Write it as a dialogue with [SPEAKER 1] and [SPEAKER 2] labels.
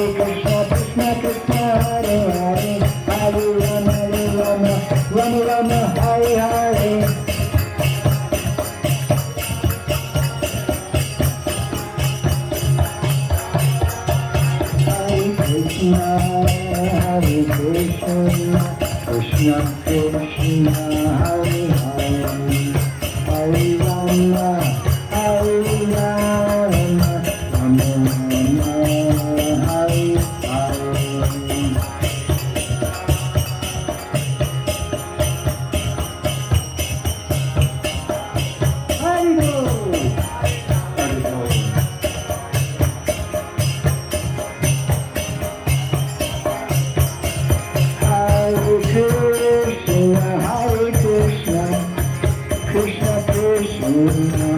[SPEAKER 1] Krishna Krishna Hare Hare Hare Rama Rama Rama Hare Hare Krishna Krishna Krishna Hare Hare Hare Rama Hare Rama Rama Rama Hare Hare Hare Krishna, Krishna Krishna,